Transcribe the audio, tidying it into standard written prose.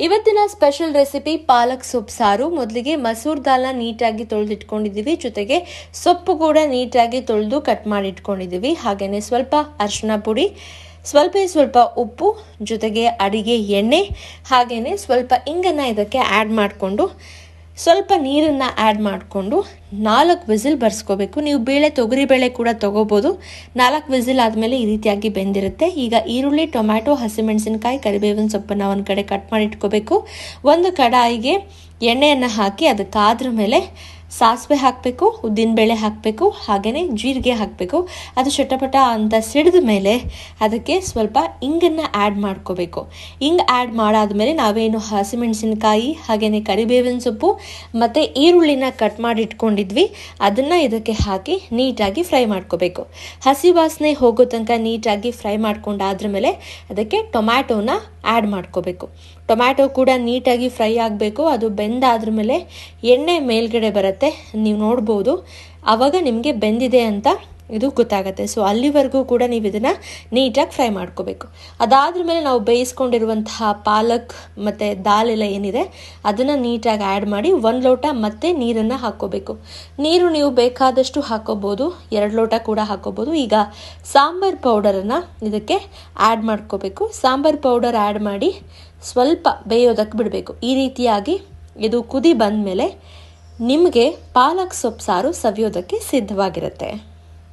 ಇವತ್ತಿನ special recipe ಪಾಲಕ್ ಸೊಪ್ಪು ಸಾರು. ಮೊದಲಿಗೆ ಮಸೂರ್ ದಾಲ್ನ ನೀಟಾಗಿ ತೊಳೆದಿಟ್ಕೊಂಡಿದ್ದೀವಿ. ಜೊತೆಗೆ ಸೊಪ್ಪು ಕೂಡ ನೀಟಾಗಿ ತೊಳೆದು ಕಟ್ ಮಾಡಿ ಇಟ್ಕೊಂಡಿದ್ದೀವಿ. ಹಾಗೆಯೇ ಸ್ವಲ್ಪ ಅರಿಶಿನ ಪುಡಿ, ಸ್ವಲ್ಪ ಉಪ್ಪು, ಜೊತೆಗೆ ಅಡಿಗೆ ಎಣ್ಣೆ, ಹಾಗೆಯೇ ಸ್ವಲ್ಪ ಇಂಗನ್ನು ಇದಕ್ಕೆ ಆ್ಯಡ್ ಮಾಡಿಕೊಂಡು ಸ್ವಲ್ಪ ನೀರನ್ನು ಆ್ಯಡ್ ಮಾಡಿಕೊಂಡು 4 ವಿಸಿಲ್ ಬರ್ಸ್ಕೋಬೇಕು. ನೀವು ತೊಗರಿ ಬೇಳೆ ಕೂಡ ತೊಗೋಬೋದು. 4 ವಿಸಿಲ್ ಆದಮೇಲೆ ಈ ರೀತಿಯಾಗಿ ಬೆಂದಿರುತ್ತೆ. ಈಗ ಈರುಳ್ಳಿ, ಟೊಮ್ಯಾಟೊ, ಹಸಿಮೆಣಸಿನಕಾಯಿ, ಕರಿಬೇವಿನ ಸೊಪ್ಪನ್ನು ಒಂದು ಕಡೆ ಕಟ್ ಮಾಡಿ ಇಟ್ಕೋಬೇಕು. ಒಂದು ಕಡಾಯಿಗೆ ಎಣ್ಣೆಯನ್ನು ಹಾಕಿ ಅದಕ್ಕಾದ್ರ ಮೇಲೆ ಸಾಸಿವೆ ಹಾಕಬೇಕು, ಉದ್ದಿನಬೇಳೆ ಹಾಕಬೇಕು, ಹಾಗೆಯೇ ಜೀರಿಗೆ ಹಾಕಬೇಕು. ಅದು ಚಟಪಟ ಅಂತ ಸಿಡಿದ ಮೇಲೆ ಅದಕ್ಕೆ ಸ್ವಲ್ಪ ಇಂಗನ್ನು ಆ್ಯಡ್ ಮಾಡ್ಕೋಬೇಕು. ಇಂಗು ಆ್ಯಡ್ ಮಾಡಾದ್ಮೇಲೆ ನಾವೇನು ಹಸಿಮೆಣಸಿನಕಾಯಿ ಹಾಗೆಯೇ ಕರಿಬೇವಿನ ಸೊಪ್ಪು ಮತ್ತು ಈರುಳ್ಳಿನ ಕಟ್ ಮಾಡಿ ಇಟ್ಕೊಂಡಿದ್ವಿ ಅದನ್ನು ಇದಕ್ಕೆ ಹಾಕಿ ನೀಟಾಗಿ ಫ್ರೈ ಮಾಡ್ಕೋಬೇಕು. ಹಸಿ ವಾಸನೆ ಹೋಗೋ ತನಕ ನೀಟಾಗಿ ಫ್ರೈ ಮಾಡ್ಕೊಂಡಾದ್ರ ಮೇಲೆ ಅದಕ್ಕೆ ಟೊಮ್ಯಾಟೋನ ಆ್ಯಡ್ ಮಾಡ್ಕೋಬೇಕು. ಟೊಮ್ಯಾಟೊ ಕೂಡ ನೀಟಾಗಿ ಫ್ರೈ ಆಗಬೇಕು. ಅದು ಬೆಂದಾದ್ರ ಮೇಲೆ ಎಣ್ಣೆ ಮೇಲ್ಗಡೆ ಬರುತ್ತೆ, ನೀವು ನೋಡ್ಬೋದು. ಆವಾಗ ನಿಮಗೆ ಬೆಂದಿದೆ ಅಂತ ಇದು ಗೊತ್ತಾಗುತ್ತೆ. ಸೊ ಅಲ್ಲಿವರೆಗೂ ಕೂಡ ನೀವು ಇದನ್ನು ನೀಟಾಗಿ ಫ್ರೈ ಮಾಡ್ಕೋಬೇಕು. ಅದಾದ್ರ ಮೇಲೆ ನಾವು ಬೇಯಿಸ್ಕೊಂಡಿರುವಂತಹ ಪಾಲಕ್ ಮತ್ತು ದಾಲ್ ಎಲ್ಲ ಏನಿದೆ ಅದನ್ನು ನೀಟಾಗಿ ಆ್ಯಡ್ ಮಾಡಿ 1 ಲೋಟ ಮತ್ತೆ ನೀರನ್ನು ಹಾಕ್ಕೋಬೇಕು. ನೀರು ನೀವು ಬೇಕಾದಷ್ಟು ಹಾಕೋಬೋದು, 2 ಲೋಟ ಕೂಡ ಹಾಕೋಬೋದು. ಈಗ ಸಾಂಬಾರ್ ಪೌಡರನ್ನು ಇದಕ್ಕೆ ಆ್ಯಡ್ ಮಾಡ್ಕೋಬೇಕು. ಸಾಂಬಾರ್ ಪೌಡರ್ ಆ್ಯಡ್ ಮಾಡಿ ಸ್ವಲ್ಪ ಬೇಯೋದಕ್ಕೆ ಬಿಡಬೇಕು. ಈ ರೀತಿಯಾಗಿ ಇದು ಕುದಿ ಬಂದ ಮೇಲೆ ನಿಮಗೆ ಪಾಲಕ್ ಸೊಪ್ಪು ಸಾರು ಸವಿಯೋದಕ್ಕೆ ಸಿದ್ಧವಾಗಿರುತ್ತೆ.